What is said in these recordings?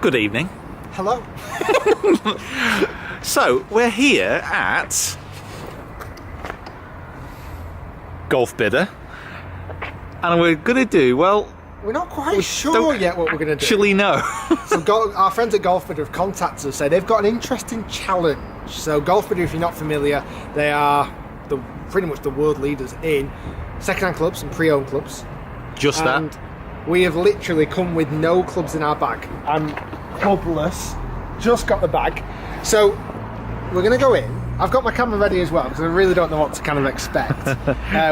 Good evening. Hello. So, we're here at Golf Bidder, and we're going to do, well, We're not quite sure don't yet what we're going to do. actually know. So our friends at Golf Bidder have contacted us, say they've got an interesting challenge. So Golf Bidder, if you're not familiar, they are pretty much the world leaders in second-hand clubs and pre-owned clubs. Just And that. we have literally come with no clubs in our bag. I'm clubless, just got the bag. So we're going to go in. I've got my camera ready as well because I really don't know what to kind of expect.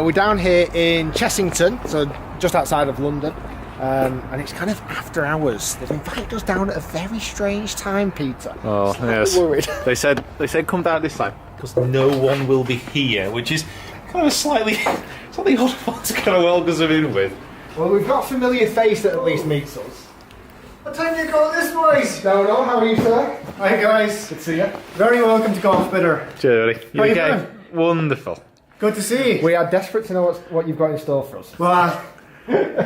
We're down here in Chessington, so just outside of London. And it's kind of after hours. They've invited us down at a very strange time, Peter. Oh, Slightly yes. worried. They said come down this time because no one will be here, which is kind of a slightly odd one to kind of welcome them in with. Well, we've got a familiar face that at least meets us. What time do you call this, boys? No, how are you, sir? Hi, guys. Good to see you. Very welcome to Golf Bidder. Cheers, buddy. How you okay? doing? Wonderful. Good to see you. We are desperate to know what you've got in store for us. Well,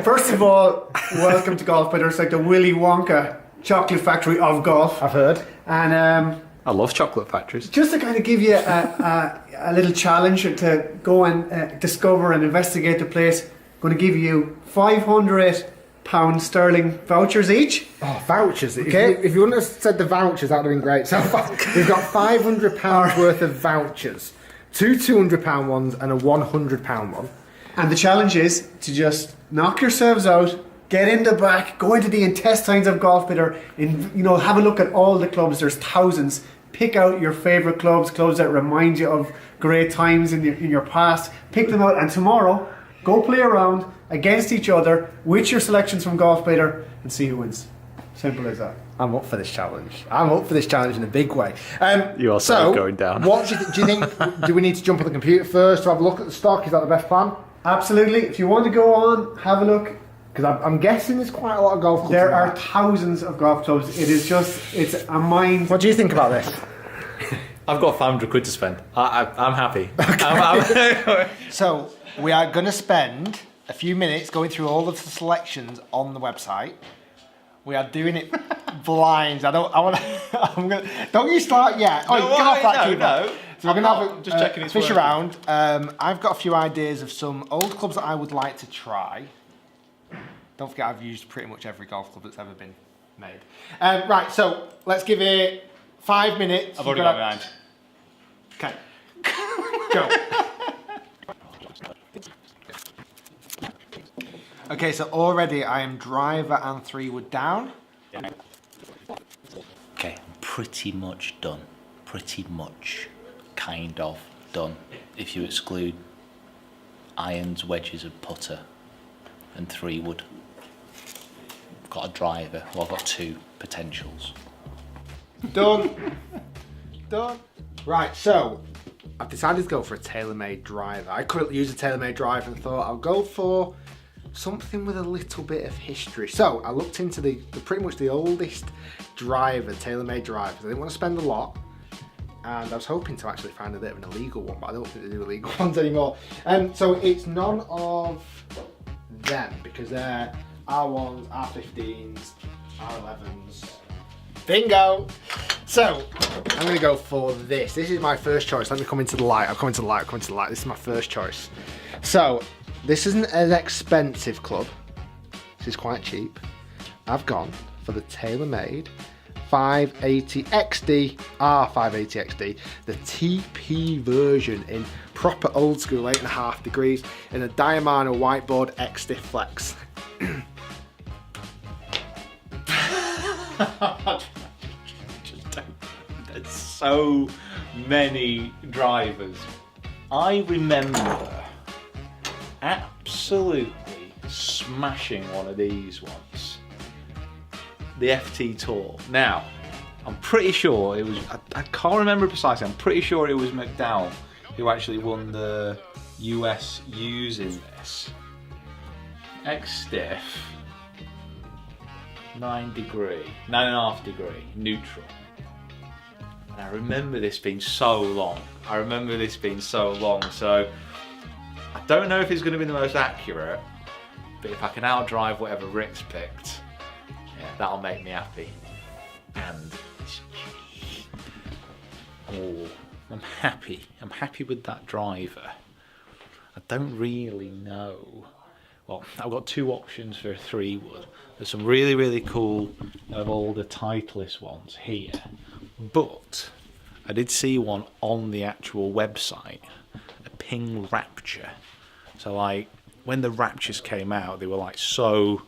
first of all, welcome to Golf Bidder. It's like the Willy Wonka chocolate factory of golf. I've heard. And I love chocolate factories. just to kind of give you a little challenge to go and discover and investigate the place, I'm going to give you £500 sterling vouchers each. Oh, vouchers. Okay. If you wouldn't have said the vouchers, that would have been great. So we've got £500 worth of vouchers. Two £200 ones and a £100 one. And the challenge is to just knock yourselves out, get in the back, go into the intestines of Golf Bidder, and have a look at all the clubs. There's thousands. Pick out your favourite clubs that remind you of great times in your past. Pick them out, and tomorrow, go play around against each other with your selections from Golf Bidder and see who wins. Simple as that. I'm up for this challenge. I'm up for this challenge in a big way. You are so going down. What do you think? Do we need to jump on the computer first to have a look at the stock? Is that the best plan? Absolutely. If you want to go on, have a look. Because I'm guessing there's quite a lot of golf clubs. There in are there. thousands of golf clubs. It's a mind. What do you think about this? I've got £500 to spend. I'm happy. So we are going to spend a few minutes going through all of the selections on the website. We are doing it blind. Don't you start yet. Oh, No, get off that no, keyboard. no. So we're I'm going to have not. Just checking it's fish working. around. I've got a few ideas of some old clubs that I would like to try. Don't forget I've used pretty much every golf club that's ever been made. Right, so let's give it 5 minutes. I've already got behind. Okay. Go. Okay, so already I am driver and 3-wood down. Okay, I'm pretty much done. Pretty much, kind of done. If you exclude irons, wedges, and putter, and 3-wood. I've got a driver. Well, I've got 2 potentials. Done. Done. Right, so I've decided to go for a tailor-made driver. I couldn't use a tailor-made driver and thought I'll go for something with a little bit of history. So I looked into the pretty much the oldest driver, tailor-made drivers. I didn't want to spend a lot, and I was hoping to actually find a bit of an illegal one, but I don't think they do illegal ones anymore. So it's none of them because they're R1s, R15s, R11s. Bingo! So I'm going to go for this. This is my first choice. Let me come into the light. I'll come into the light. This is my first choice. So this isn't an expensive club. This is quite cheap. I've gone for the TaylorMade 580 XD, R580 XD, the TP version in proper old school 8.5 degrees in a Diamano whiteboard X Stiff Flex. There's so many drivers. I remember absolutely smashing one of these once. The FT Tour. Now, I'm pretty sure it was, I can't remember precisely, I'm pretty sure it was McDowell who actually won the US using this. X-Stiff, 9.5 degree, neutral. And I remember this being so long. So I don't know if it's going to be the most accurate, but if I can outdrive whatever Rick's picked, yeah, that'll make me happy. and it's cheap. Oh, I'm happy. I'm happy with that driver. I don't really know. Well, I've got two options for a 3-wood. There's some really, really cool of older Titleist ones here, but I did see one on the actual website, a Ping Rapture. So like when the Raptures came out, they were like so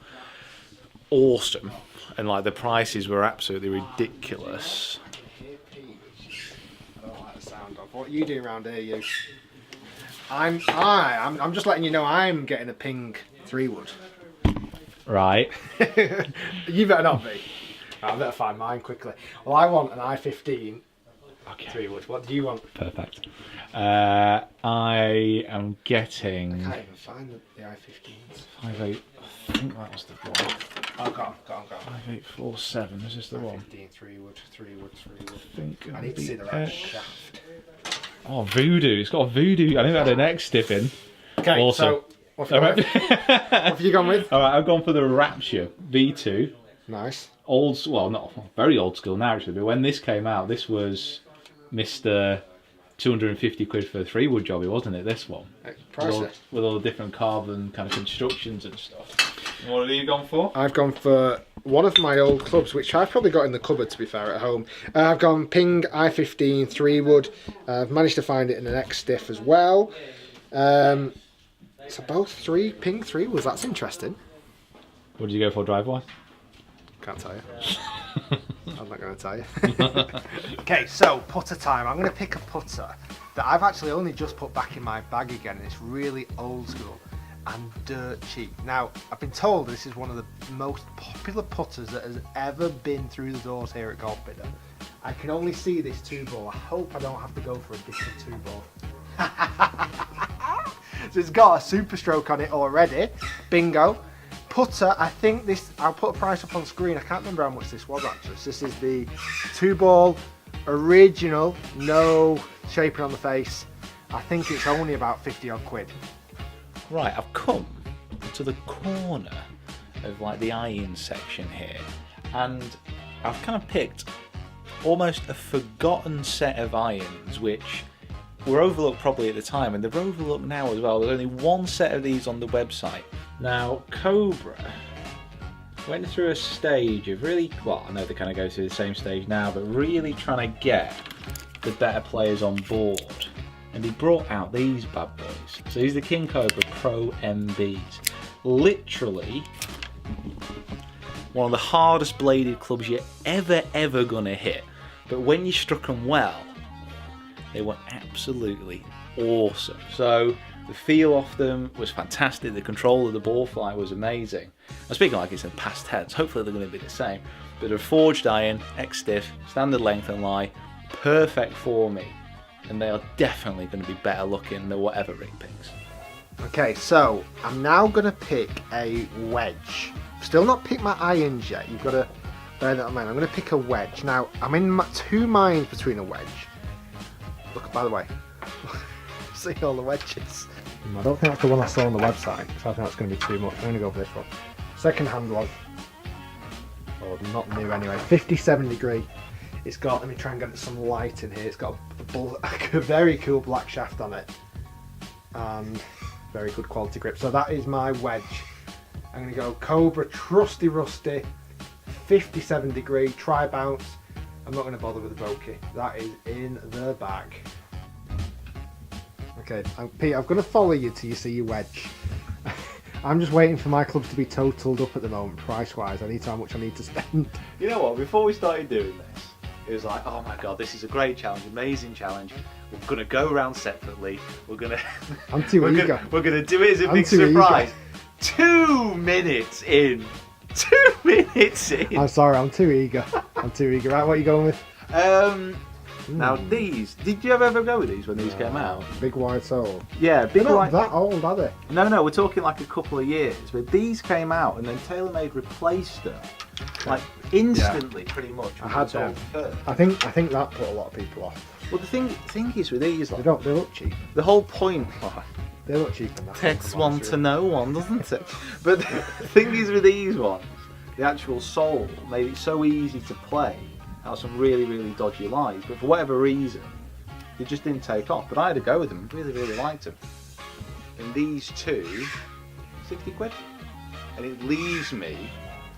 awesome, and like the prices were absolutely ridiculous. I don't like the sound of. What are you doing around here, you? I'm just letting you know I'm getting a Ping 3-wood. Right. You better not be. I better find mine quickly. Well, I want an i15 Okay. 3-wood. What do you want? Perfect. I am I getting can't even find the i15s. 58. I think that was the one. Oh, go on. 5847. Is this the one? 15 3-wood. I think I need to see the right shaft. Oh, Voodoo. It's got a Voodoo. I think that had an X stiff in. Okay, Awesome. so what have you gone with? All right, I've gone for the Rapture V2. Nice. Old, well, not very old school now actually, but when this came out, this was Mr. 250 quid for a 3-wood jobby, wasn't it? This one, Pricey. with all the different carbon kind of constructions and stuff. What have you gone for? I've gone for one of my old clubs, which I've probably got in the cupboard, to be fair, at home. I've gone Ping i15 3-wood. I've managed to find it in an X stiff as well. So both Ping 3-woods. That's interesting. What did you go for drive-wise? Can't tell you. I'm not going to tell you. Okay, so putter time. I'm going to pick a putter that I've actually only just put back in my bag again, and it's really old school and dirt cheap. Now, I've been told this is one of the most popular putters that has ever been through the doors here at Golf Bidder. I can only see this 2-ball. I hope I don't have to go for a different 2-ball. So it's got a Super Stroke on it already. Bingo. Putter, I think this, I'll put a price up on screen. I can't remember how much this was actually. So this is the 2-ball original, no shaping on the face. I think it's only about 50 odd quid. Right, I've come to the corner of like the iron section here, and I've kind of picked almost a forgotten set of irons which were overlooked probably at the time, and they're overlooked now as well. There's only one set of these on the website. Now, Cobra went through a stage of really, well, I know they kind of go through the same stage now, but really trying to get the better players on board. And he brought out these bad boys. So these are the King Cobra Pro MBs. Literally one of the hardest bladed clubs you're ever gonna hit. But when you struck them well, they were absolutely awesome. So the feel off them was fantastic. The control of the ball flight was amazing. I'm speaking like it's in past tense. Hopefully they're going to be the same. But they're forged iron, X stiff, standard length and lie, perfect for me. And they are definitely going to be better looking than whatever Rick picks. Okay, so I'm now going to pick a wedge. Still not picked my irons yet. You've got to bear that in mind. I'm going to pick a wedge. Now, I'm in two minds between a wedge. Look, by the way, see all the wedges. I don't think that's the one I saw on the website, so I think that's going to be too much. I'm going to go for this one. Second hand one. Oh, not new anyway. 57 degree. It's got, let me try and get some light in here. It's got a very cool black shaft on it. And very good quality grip. So that is my wedge. I'm going to go Cobra Trusty Rusty, 57 degree, tri bounce. I'm not going to bother with the bokeh. That is in the bag. Okay, Pete, I'm going to follow you till you see your wedge. I'm just waiting for my clubs to be totaled up at the moment, price-wise. I need to know how much I need to spend. You know what, before we started doing this, it was like, oh my god, this is a great challenge, amazing challenge. We're going to go around separately. We're going to... I'm too eager. We're going to do it as a I'm big too surprise. 2 minutes in. 2 minutes in. I'm sorry, I'm too eager. I'm too eager. Right, what are you going with? Now these, did you ever go with these when these came out? Big wide sole. Yeah, big They're white. not that old, are they? No, we're talking like a couple of years. But these came out and then TaylorMade replaced them, like instantly, pretty much. I had them. I think that put a lot of people off. Well, the thing is with these, like, They look cheap. the whole point. Oh, They look cheap enough. takes one to know one, doesn't it? But the thing is with these ones, the actual sole made it so easy to play out of some really, really dodgy lies, but for whatever reason, they just didn't take off. But I had a go with them, really, really liked them. And these two, 60 quid. And it leaves me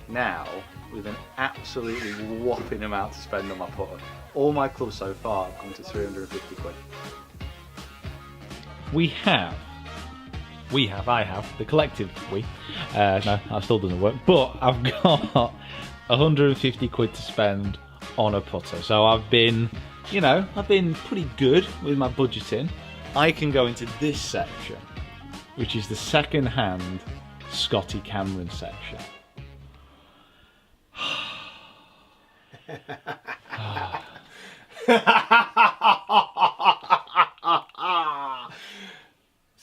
now with an absolutely whopping amount to spend on my putter. All my clubs so far have gone to 350 quid. I have, the collective we. No, that still doesn't work. But I've got 150 quid to spend on a putter. So I've been pretty good with my budgeting. I can go into this section, which is the second-hand Scotty Cameron section.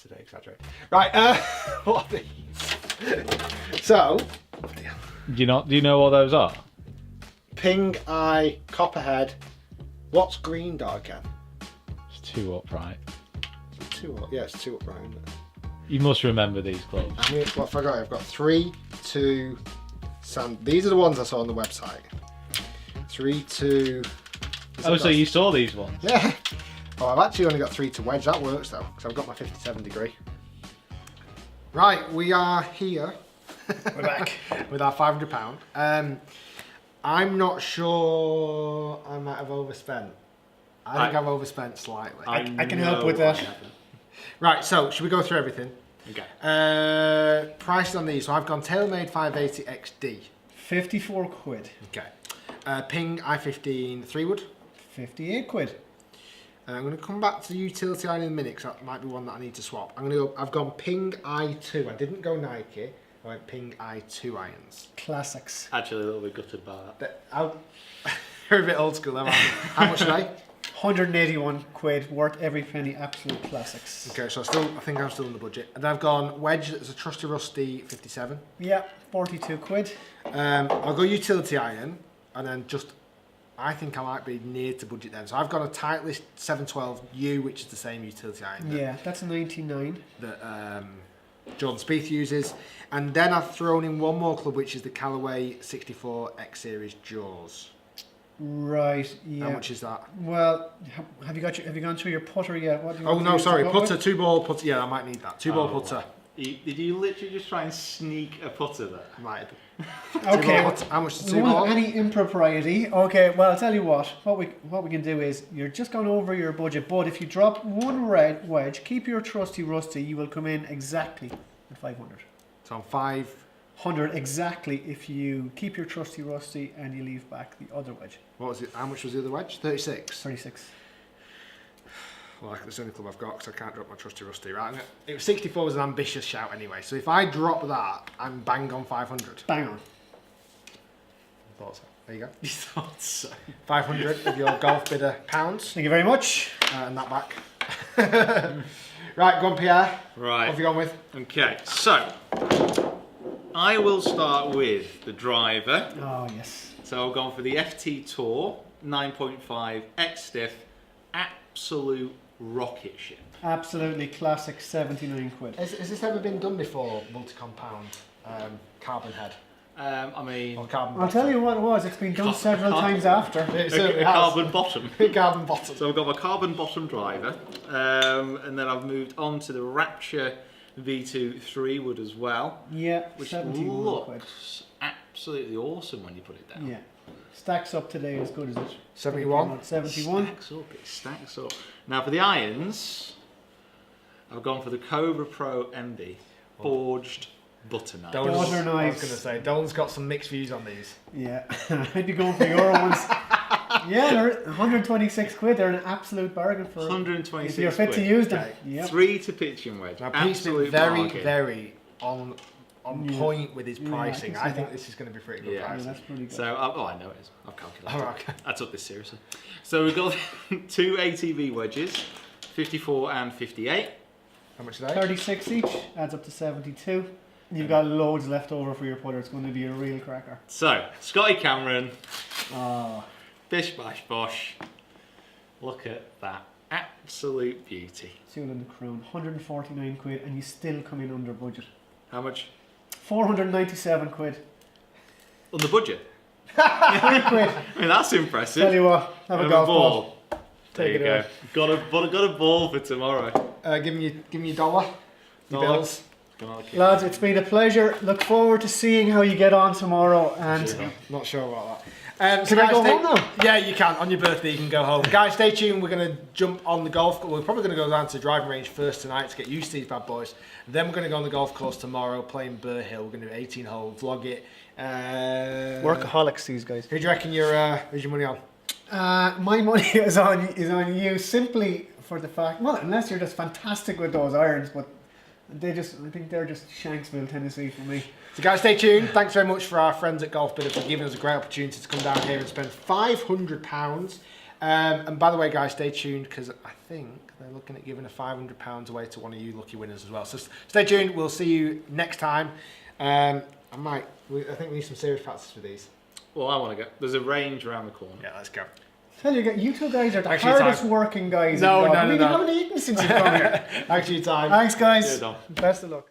Today, exaggerate. Right, what are these? So, Do you know what those are? Ping Eye, Copperhead. What's green dot again? It's 2 up, right? 2 up. Yeah, it's 2 up, right? Isn't it? You must remember these clubs. I mean, what have I got? I've got 3, 2, sand. These are the ones I saw on the website. 3, 2. Oh, so you saw these ones? Yeah. Oh, I've actually only got 3 to wedge. That works though, because I've got my 57 degree. Right, we are here. We're back with our £500. I'm not sure. I might have overspent. I think I've overspent slightly. I can help with that. Right, so should we go through everything? Okay. Prices on these. So I've gone TaylorMade 580 XD. 54 quid. Okay. Ping i15 3-wood. 58 quid. I'm going to come back to the utility iron in a minute, because that might be one that I need to swap. I've gone Ping i2. I didn't go Nike. I went Ping i2 irons. Classics. Actually, a little bit gutted by that. They're a bit old school, aren't they? How much are they? 181 quid, worth every penny, absolute classics. Okay, so I think I'm still in the budget. And I've gone wedge, that's a Trusty Rusty 57. Yeah, 42 quid. I'll go utility iron, and then I think I might be near to budget then. So I've got a Titleist 712U, which is the same utility iron. Yeah, that's a 99. That Jordan Spieth uses. And then I've thrown in one more club, which is the Callaway 64 X Series Jaws. Right, yeah. How much is that? Well, have you gone through your putter yet? What do you Oh want no, to use sorry, to go putter, with? 2-ball putter. Yeah, I might need that. 2-ball putter. Did you literally just try and sneak a putter there? Might. Okay. How much is We don't 2-ball? want any impropriety. Okay, well, I'll tell you what we can do is, you're just gone over your budget, but if you drop one red wedge, keep your trusty rusty, you will come in exactly at 500. So I'm 5. 100 exactly if you keep your trusty rusty and you leave back the other wedge. What was it? How much was the other wedge? 36. 36. Well, that's the only club I've got because I can't drop my trusty rusty. Right, it was 64 was an ambitious shout anyway. So if I drop that, I'm bang on 500. Bang on. Thought so. There you go. You thought so. 500 of your golf bidder pounds, Thank you very much. and that back. Right, go on, Pierre. Right. What have you gone with? Okay, so I will start with the driver. Oh, yes. So I've gone for the FT Tour 9.5 X Stiff, absolute rocket ship. Absolutely classic, 79 quid. Has this ever been done before? Multi-compound carbon head I mean, or carbon? I'll tell you what it was, it's been done several times after. It a certainly has. carbon bottom. Carbon bottom. So I've got my carbon bottom driver, and then I've moved on to the Rapture V2 3-wood as well, Yeah, which 71 quid. looks absolutely awesome when you put it down. Yeah. Stacks up today as good as it. 71. 71. It stacks up. Now for the irons, I've gone for the Cobra Pro MB forged butter knife. Butter I was going knives. to say, Dolan's got some mixed views on these. Yeah. I'd be going for your ones. Yeah, they're 126 quid. They're an absolute bargain for 126 if you're fit to quid. use them. Okay. Yep. 3 to pitching wedge. Now, Pete's been Absolute very, bargain. very on Yeah. point with his Yeah, I pricing. can see I think that. this is going to be pretty good Yeah. Yeah, pricing. that's pretty good. So, I know it is. I've calculated. Oh, okay. I took this seriously. So we've got 2 ATV wedges, 54 and 58. How much are they? 36 each adds up to 72. You've got loads left over for your putter. It's going to be a real cracker. So, Scotty Cameron, Oh, bish bash bosh. Look at that. Absolute beauty. Seal in the crown. 149 quid, and you still come in under budget. How much? 497 quid. On the budget? £3. I mean, that's impressive. Tell you what, have a golf ball. There Take you it go. away. Got a ball for tomorrow. Give me your dollar. Your Dollar. bills. Lads, it's been a pleasure. Look forward to seeing how you get on tomorrow. And Not sure about that. Can I go home now? Yeah, you can. On your birthday, you can go home. Guys, stay tuned. We're going to jump on the golf. We're probably going to go down to the driving range first tonight to get used to these bad boys. Then we're going to go on the golf course tomorrow, playing Burr Hill. We're going to do 18 hole, vlog it. Workaholics, these guys. Who do you reckon who's your money on? My money is on you simply for the fact, well, unless you're just fantastic with those irons, but I think they're just Shanksville, Tennessee for me. So guys, stay tuned. Thanks very much for our friends at Golf Bidder for giving us a great opportunity to come down here and spend £500. And by the way, guys, stay tuned because I think they're looking at giving a £500 away to one of you lucky winners as well. So stay tuned. We'll see you next time. I think we need some serious practice for these. Well, I want to go. There's a range around the corner. Yeah, let's go. Tell you two guys are the Actually, hardest time. working guys. No, in golf. no, I mean, no. you haven't eaten since you've come here. Actually, time. Thanks, guys. Dom. Best of luck.